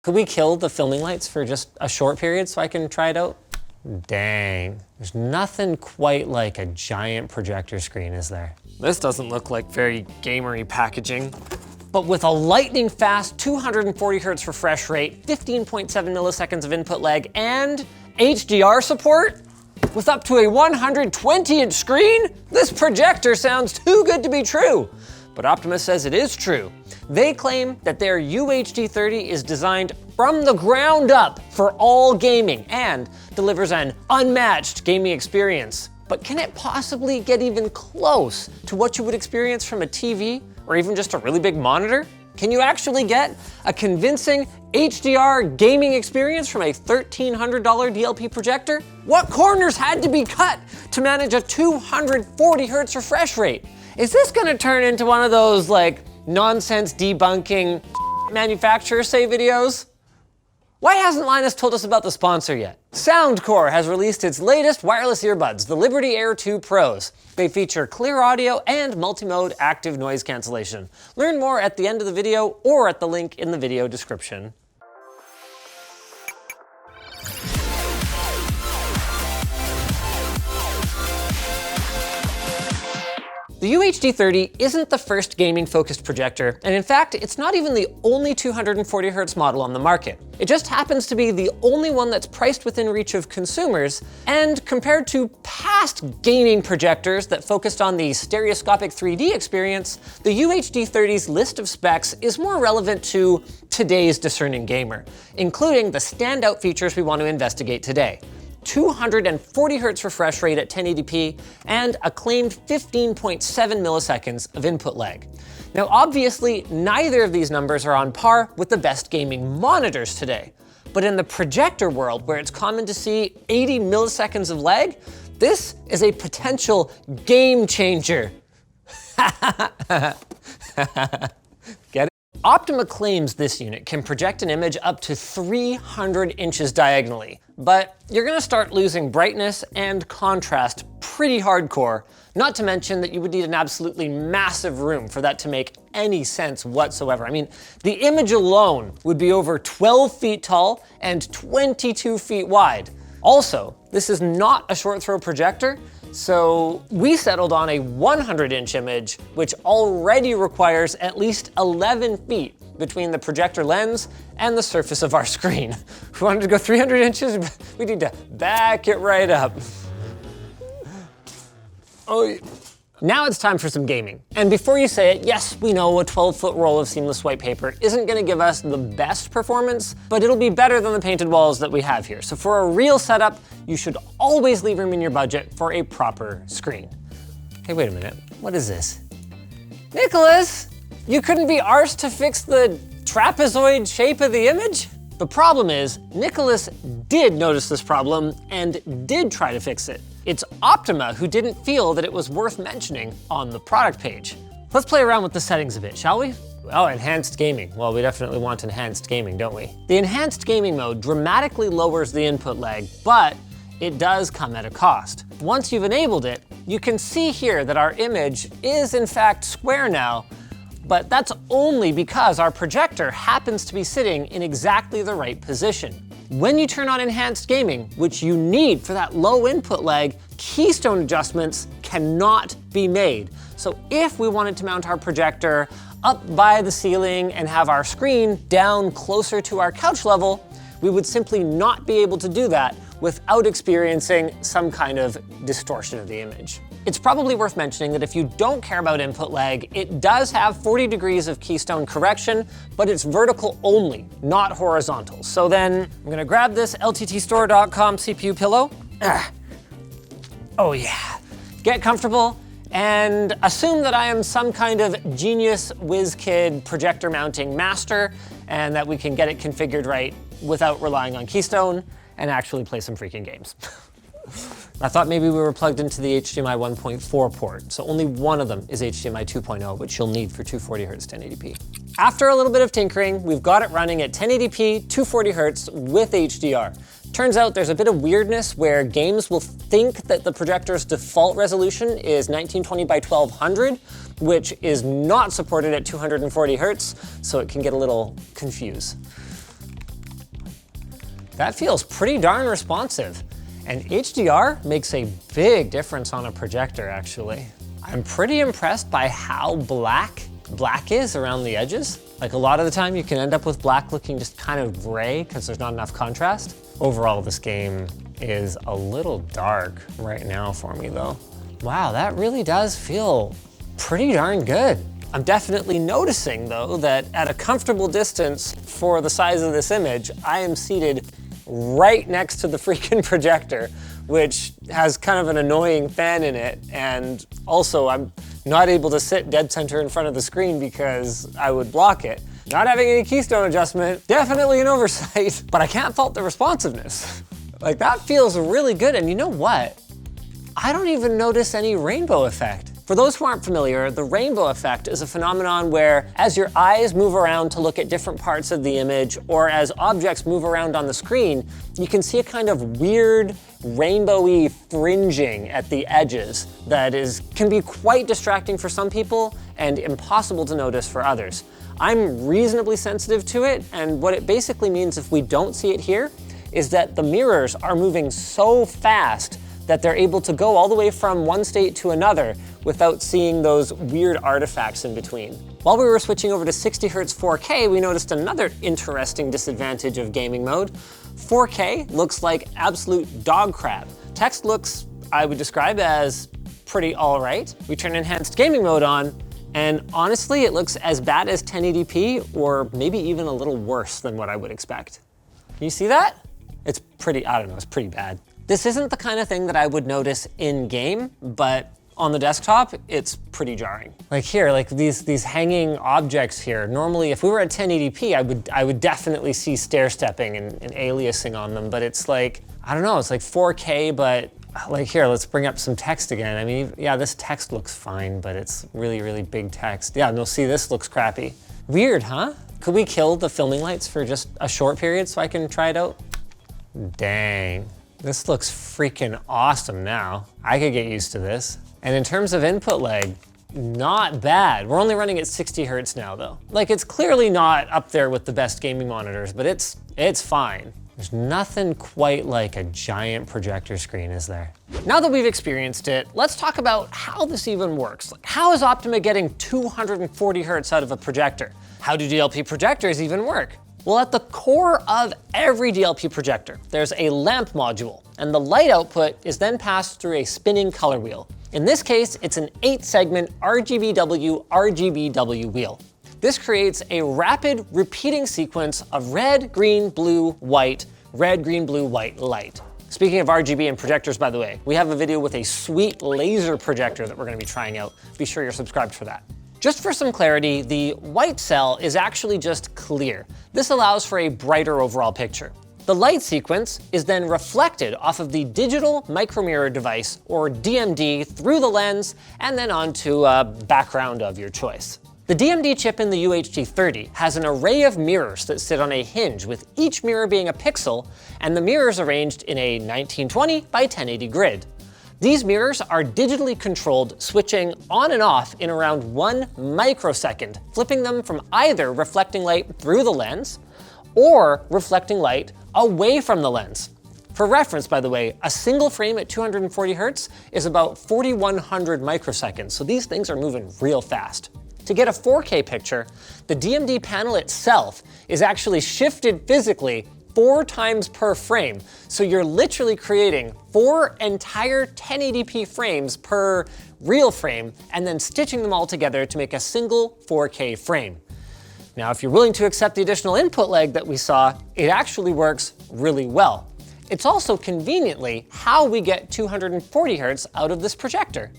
Could we kill the filming lights for just a short period so I can try it out? Dang, there's nothing quite like a giant projector screen, is there? This doesn't look like very gamery packaging. But with a lightning fast 240 hertz refresh rate, 15.7 milliseconds of input lag, and HDR support, with up to a 120-inch screen, this projector sounds too good to be true. But Optoma says it is true. They claim that their UHD30 is designed from the ground up for all gaming and delivers an unmatched gaming experience. But can it possibly get even close to what you would experience from a TV or even just a really big monitor? Can you actually get a convincing HDR gaming experience from a $1,300 DLP projector? What corners had to be cut to manage a 240 hertz refresh rate? Is this gonna turn into one of those like nonsense debunking manufacturers say videos? Why hasn't Linus told us about the sponsor yet? Soundcore has released its latest wireless earbuds, the Liberty Air 2 Pros. They feature clear audio and multi-mode active noise cancellation. Learn more at the end of the video or at the link in the video description. The UHD30 isn't the first gaming-focused projector, and in fact, it's not even the only 240 hertz model on the market. It just happens to be the only one that's priced within reach of consumers, and compared to past gaming projectors that focused on the stereoscopic 3D experience, the UHD30's list of specs is more relevant to today's discerning gamer, including the standout features we want to investigate today. 240 hertz refresh rate at 1080p, and a claimed 15.7 milliseconds of input lag. Now, obviously, neither of these numbers are on par with the best gaming monitors today. But in the projector world, where it's common to see 80 milliseconds of lag, this is a potential game changer. Get it? Optoma claims this unit can project an image up to 300 inches diagonally, but you're gonna start losing brightness and contrast pretty hardcore, not to mention that you would need an absolutely massive room for that to make any sense whatsoever. I mean, the image alone would be over 12 feet tall and 22 feet wide. Also, this is not a short throw projector, so we settled on a 100-inch image, which already requires at least 11 feet between the projector lens and the surface of our screen. If we wanted to go 300 inches, we need to back it right up. Oh, yeah. Now it's time for some gaming. And before you say it, yes, we know a 12-foot roll of seamless white paper isn't gonna give us the best performance, but it'll be better than the painted walls that we have here. So for a real setup, you should always leave room in your budget for a proper screen. Hey, wait a minute, what is this? Nicholas, you couldn't be arsed to fix the trapezoid shape of the image? The problem is, Nicholas did notice this problem and did try to fix it. It's Optoma who didn't feel that it was worth mentioning on the product page. Let's play around with the settings a bit, shall we? Oh, enhanced gaming. Well, we definitely want enhanced gaming, don't we? The enhanced gaming mode dramatically lowers the input lag, but it does come at a cost. Once you've enabled it, you can see here that our image is in fact square now, but that's only because our projector happens to be sitting in exactly the right position. When you turn on enhanced gaming, which you need for that low input lag, keystone adjustments cannot be made. So if we wanted to mount our projector up by the ceiling and have our screen down closer to our couch level, we would simply not be able to do that without experiencing some kind of distortion of the image. It's probably worth mentioning that if you don't care about input lag, it does have 40 degrees of keystone correction, but it's vertical only, not horizontal. So then I'm gonna grab this lttstore.com CPU pillow. Oh yeah. Get comfortable and assume that I am some kind of genius whiz kid projector mounting master and that we can get it configured right without relying on keystone and actually play some freaking games. I thought maybe we were plugged into the HDMI 1.4 port, so only one of them is HDMI 2.0, which you'll need for 240 Hz 1080p. After a little bit of tinkering, we've got it running at 1080p, 240 Hz with HDR. Turns out there's a bit of weirdness where games will think that the projector's default resolution is 1920 by 1200, which is not supported at 240 Hz, so it can get a little confused. That feels pretty darn responsive. And HDR makes a big difference on a projector, actually. I'm pretty impressed by how black is around the edges. Like a lot of the time you can end up with black looking just kind of gray because there's not enough contrast. Overall, this game is a little dark right now for me though. Wow, that really does feel pretty darn good. I'm definitely noticing though that at a comfortable distance for the size of this image, I am seated right next to the freaking projector, which has kind of an annoying fan in it. And also I'm not able to sit dead center in front of the screen because I would block it. Not having any keystone adjustment, definitely an oversight, but I can't fault the responsiveness. Like that feels really good. And you know what? I don't even notice any rainbow effect. For those who aren't familiar, the rainbow effect is a phenomenon where as your eyes move around to look at different parts of the image, or as objects move around on the screen, you can see a kind of weird rainbowy fringing at the edges that can be quite distracting for some people and impossible to notice for others. I'm reasonably sensitive to it, and what it basically means if we don't see it here is that the mirrors are moving so fast that they're able to go all the way from one state to another without seeing those weird artifacts in between. While we were switching over to 60 Hz 4K, we noticed another interesting disadvantage of gaming mode. 4K looks like absolute dog crap. Text looks, I would describe as pretty all right. We turn enhanced gaming mode on, and honestly, it looks as bad as 1080p, or maybe even a little worse than what I would expect. Can you see that? It's pretty, I don't know, it's pretty bad. This isn't the kind of thing that I would notice in game, but on the desktop, it's pretty jarring. Like here, like these hanging objects here. Normally, if we were at 1080p, I would definitely see stair stepping and aliasing on them, but it's like, I don't know, it's like 4K, but like here, let's bring up some text again. I mean, yeah, this text looks fine, but it's really, really big text. Yeah, no, see, this looks crappy. Weird, huh? Could we kill the filming lights for just a short period so I can try it out? Dang. This looks freaking awesome now. I could get used to this. And in terms of input lag, not bad. We're only running at 60 Hertz now though. Like it's clearly not up there with the best gaming monitors, but it's fine. There's nothing quite like a giant projector screen, is there? Now that we've experienced it, let's talk about how this even works. Like, how is Optoma getting 240 Hertz out of a projector? How do DLP projectors even work? Well, at the core of every DLP projector, there's a lamp module, and the light output is then passed through a spinning color wheel. In this case, it's an 8-segment RGBW wheel. This creates a rapid repeating sequence of red, green, blue, white, red, green, blue, white light. Speaking of RGB and projectors, by the way, we have a video with a sweet laser projector that we're gonna be trying out. Be sure you're subscribed for that. Just for some clarity, the white cell is actually just clear. This allows for a brighter overall picture. The light sequence is then reflected off of the digital micromirror device, or DMD, through the lens and then onto a background of your choice. The DMD chip in the UHD30 has an array of mirrors that sit on a hinge, with each mirror being a pixel and the mirrors arranged in a 1920 by 1080 grid. These mirrors are digitally controlled, switching on and off in around 1 microsecond, flipping them from either reflecting light through the lens or reflecting light away from the lens. For reference, by the way, a single frame at 240 Hertz is about 4,100 microseconds, so these things are moving real fast. To get a 4K picture, the DMD panel itself is actually shifted physically 4 times per frame. So you're literally creating 4 entire 1080p frames per real frame and then stitching them all together to make a single 4K frame. Now, if you're willing to accept the additional input lag that we saw, it actually works really well. It's also conveniently how we get 240 Hertz out of this projector.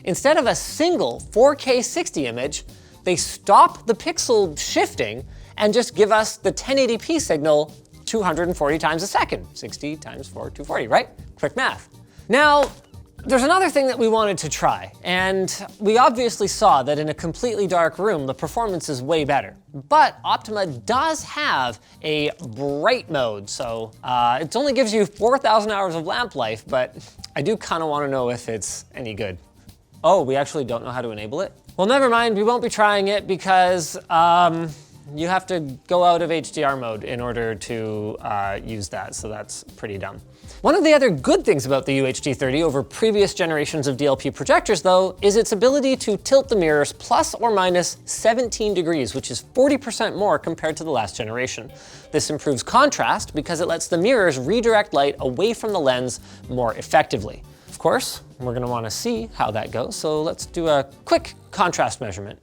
Instead of a single 4K 60 image, they stop the pixel shifting and just give us the 1080p signal 240 times a second. 60 times 4, 240, right? Quick math. Now, there's another thing that we wanted to try, and we obviously saw that in a completely dark room, the performance is way better. But Optoma does have a bright mode, so it only gives you 4,000 hours of lamp life, but I do kind of want to know if it's any good. Oh, we actually don't know how to enable it? Well, never mind, we won't be trying it because, You have to go out of HDR mode in order to use that, so that's pretty dumb. One of the other good things about the UHD30 over previous generations of DLP projectors, though, is its ability to tilt the mirrors plus or minus 17 degrees, which is 40% more compared to the last generation. This improves contrast because it lets the mirrors redirect light away from the lens more effectively. Of course, we're gonna wanna see how that goes, so let's do a quick contrast measurement.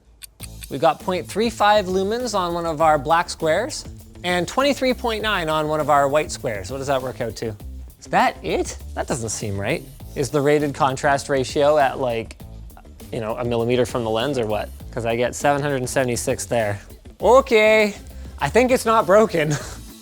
We've got 0.35 lumens on one of our black squares and 23.9 on one of our white squares. What does that work out to? Is that it? That doesn't seem right. Is the rated contrast ratio at like, you know, a millimeter from the lens or what? Because I get 776 there. Okay, I think it's not broken.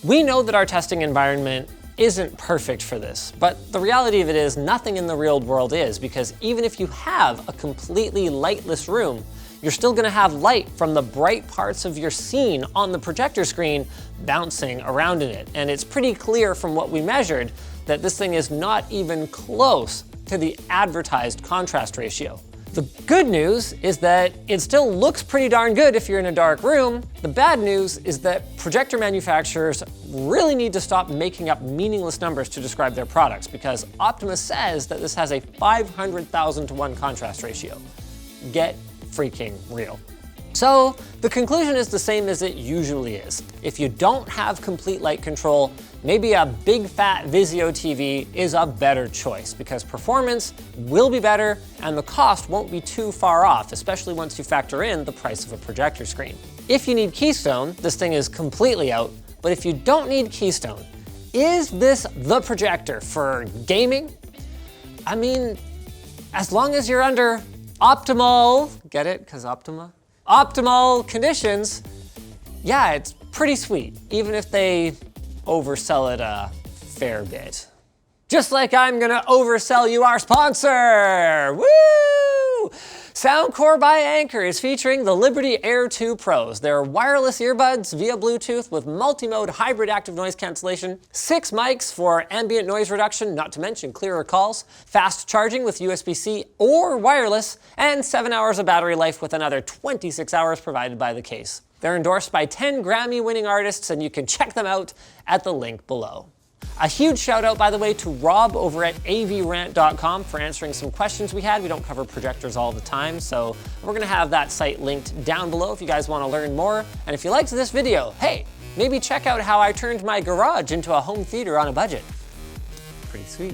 We know that our testing environment isn't perfect for this, but the reality of it is nothing in the real world is, because even if you have a completely lightless room, you're still gonna have light from the bright parts of your scene on the projector screen bouncing around in it. And it's pretty clear from what we measured that this thing is not even close to the advertised contrast ratio. The good news is that it still looks pretty darn good if you're in a dark room. The bad news is that projector manufacturers really need to stop making up meaningless numbers to describe their products, because Optoma says that this has a 500,000 to 1 contrast ratio. Get freaking real. So the conclusion is the same as it usually is. If you don't have complete light control, maybe a big fat Vizio TV is a better choice, because performance will be better and the cost won't be too far off, especially once you factor in the price of a projector screen. If you need Keystone, this thing is completely out, but if you don't need Keystone, is this the projector for gaming? I mean, as long as you're under optimal, get it, because Optoma? Optimal conditions, yeah, it's pretty sweet, even if they oversell it a fair bit. Just like I'm gonna oversell you our sponsor, woo! Soundcore by Anker is featuring the Liberty Air 2 Pros. They're wireless earbuds via Bluetooth with multi-mode hybrid active noise cancellation, 6 mics for ambient noise reduction, not to mention clearer calls, fast charging with USB-C or wireless, and 7 hours of battery life with another 26 hours provided by the case. They're endorsed by 10 Grammy-winning artists, and you can check them out at the link below. A huge shout out, by the way, to Rob over at avrant.com for answering some questions we had. We don't cover projectors all the time, so we're gonna have that site linked down below if you guys wanna learn more. And if you liked this video, hey, maybe check out how I turned my garage into a home theater on a budget. Pretty sweet.